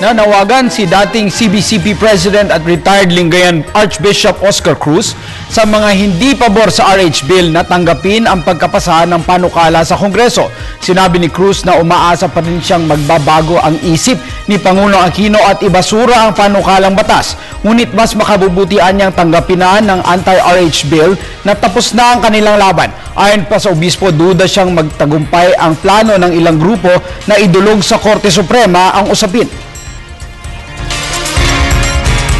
Nanawagan si dating CBCP President at retired Lingayen Archbishop Oscar Cruz sa mga hindi pabor sa RH Bill na tanggapin ang pagkapasa ng panukala sa Kongreso. Sinabi ni Cruz na umaasa pa rin siyang magbabago ang isip ni Pangulong Aquino at ibasura ang panukalang batas. Ngunit mas makabubutian niyang tanggapin na ng anti-RH Bill na tapos na ang kanilang laban. Ayon pa sa obispo, duda siyang magtagumpay ang plano ng ilang grupo na idulog sa Korte Suprema ang usapin.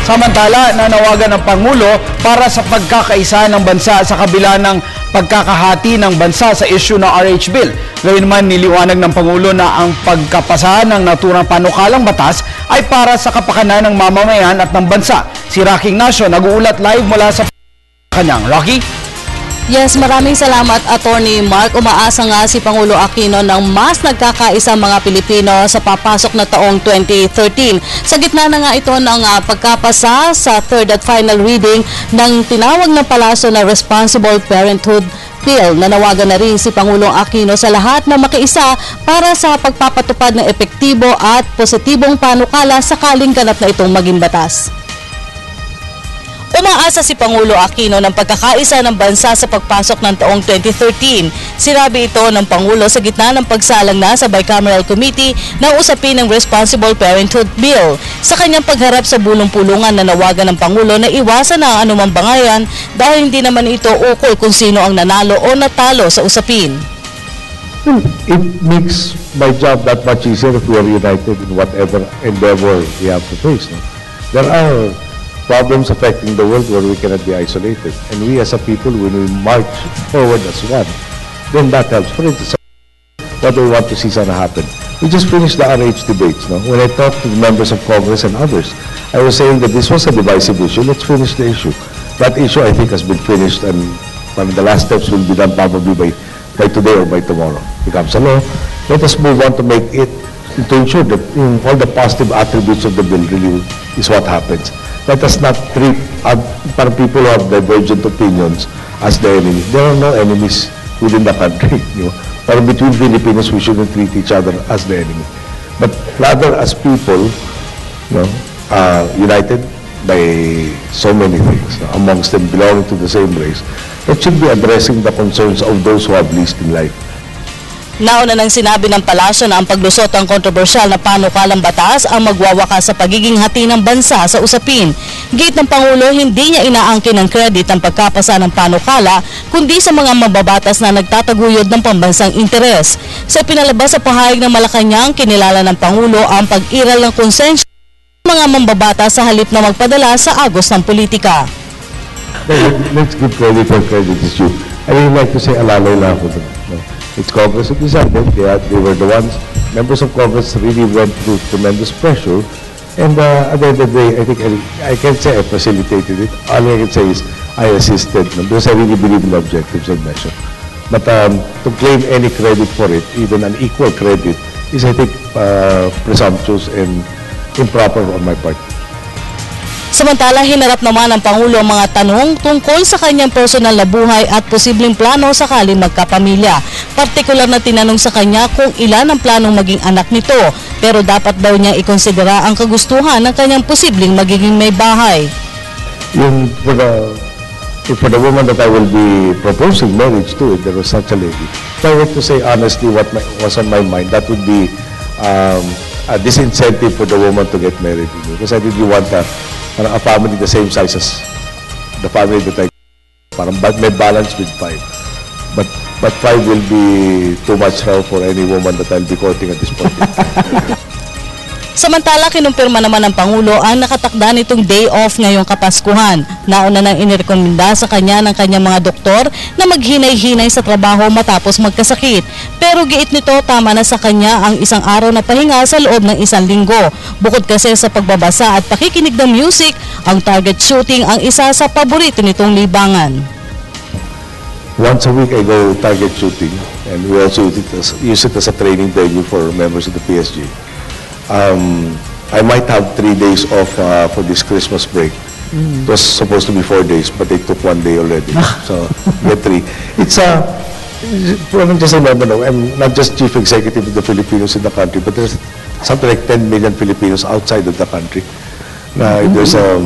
Samantala, nanawagan ng Pangulo para sa pagkakaisa ng bansa sa kabila ng pagkakahati ng bansa sa isyu ng RH Bill. Gayunman, niliwanag ng Pangulo na ang pagkapasa ng naturang panukalang batas ay para sa kapakanan ng mamamayan at ng bansa. Si Rocky Ignacio nag-uulat live mula sa kanyang. Rocky? Yes, maraming salamat, Attorney Mark. Umaasa nga si Pangulo Aquino ng mas nagkakaisa mga Pilipino sa papasok na taong 2013. Sa gitna na nga ito ng pagkapasa sa third at final reading ng tinawag na palasyo na Responsible Parenthood Bill. Nanawagan na rin si Pangulong Aquino sa lahat na makiisa para sa pagpapatupad ng epektibo at positibong panukala sakaling ganap na itong maging batas. Umaasa si Pangulo Aquino ng pagkakaisa ng bansa sa pagpasok ng taong 2013. Sinabi ito ng Pangulo sa gitna ng pagsalang na sa Bicameral Committee na usapin ng Responsible Parenthood Bill. Sa kanyang pagharap sa bulong-pulungan, nanawagan ng Pangulo na iwasan na ang anumang bangayan dahil hindi naman ito ukol kung sino ang nanalo o natalo sa usapin. It makes my job that much easier if we are united in whatever endeavor we have to face. No? There are problems affecting the world where we cannot be isolated. And we as a people, when we march forward as one, then that helps. For instance, what we want to see sana happen. We just finished the RH debates. No? When I talked to the members of Congress and others, I was saying that this was a divisive issue. Let's finish the issue. That issue, I think, has been finished, and the last steps will be done probably by today or by tomorrow. It becomes a law. Let us move on to make it, to ensure that all the positive attributes of the bill really is what happens. Let us not treat para people who have divergent opinions as the enemy. There are no enemies within the country. You know? But between Filipinos, we shouldn't treat each other as the enemy. But rather as people, you know, united by so many things, amongst them belonging to the same race, that should be addressing the concerns of those who have least in life. Nauna nang sinabi ng palasyo na ang paglusot ng kontrobersyal na panukalang batas ang magwawakas sa pagiging hati ng bansa sa usapin. Gate ng Pangulo, hindi niya inaangkin ng credit ang pagkapasa ng panukala kundi sa mga mababatas na nagtataguyod ng pambansang interes. Sa pinalabas sa pahayag ng Malacanang, kinilala ng Pangulo ang pag-iral ng konsensya ng mga mambabatas sa halip na magpadala sa agos ng politika. Let's give credit where credit is due. I would like to say alalay lang ako doon. It's Congress who decided. They were the ones. Members of Congress really went through tremendous pressure. And at the end of the day, I think I can't say I facilitated it. All I can say is I assisted because I really believe in the objectives of measure. But to claim any credit for it, even an equal credit, is I think presumptuous and improper on my part. Samantala, hinarap naman ng Pangulo ang mga tanong tungkol sa kanyang personal na buhay at posibleng plano sakaling magkapamilya. Partikular na tinanong sa kanya kung ilan ang planong maging anak nito, pero dapat daw niya ikonsidera ang kagustuhan ng kanyang posibleng magiging may bahay. Yung for the woman that I will be proposing marriage to, there was such a lady. If I were to say honestly what was on my mind, that would be a disincentive for the woman to get married to me. Because I really want a family the same size as the family that I parang may balance with 5. But 5 will be too much hell for any woman that I'll be courting at this point. Samantala, kinumpirma naman ng Pangulo ang nakatakda nitong day off ngayong Kapaskuhan. Nauna nang inirekomenda sa kanya ng kanyang mga doktor na maghinay-hinay sa trabaho matapos magkasakit. Pero giit nito, tama na sa kanya ang isang araw na pahinga sa loob ng 1 linggo. Bukod kasi sa pagbabasa at pakikinig ng music, ang target shooting ang isa sa paborito nitong libangan. Once a week I go target shooting, and we also use it as a training venue for members of the PSG. I might have 3 days off for this Christmas break. It was supposed to be 4 days, but they took 1 day already. So, get 3. It's just remember, I'm not just chief executive of the Filipinos in the country, but there's something like 10 million Filipinos outside of the country. If there's a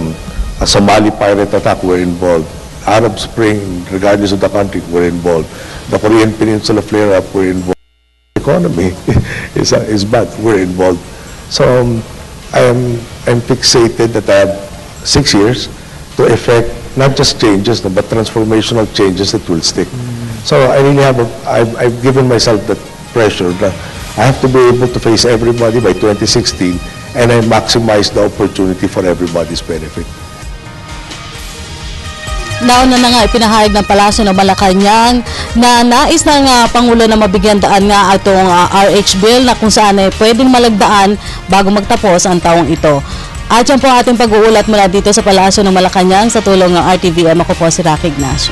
Somali pirate attack, we're involved. Arab Spring, regardless of the country, we're involved. The Korean Peninsula flare-up, we're involved. The economy is bad, we're involved. So I'm fixated that I have 6 years to effect not just changes, but transformational changes that will stick. So I really I've given myself that pressure that I have to be able to face everybody by 2016, and I maximize the opportunity for everybody's benefit. Nauna na nga ipinahayag ng Palasyo ng Malacanang na nais ng Pangulo na mabigyan daan nga itong RH bill na kung saan pwedeng malagdaan bago magtapos ang taong ito. At yan po ating pag-uulat mula dito sa Palasyo ng Malacanang sa tulong ng RTVM. Ako po si Rocky Ignacio.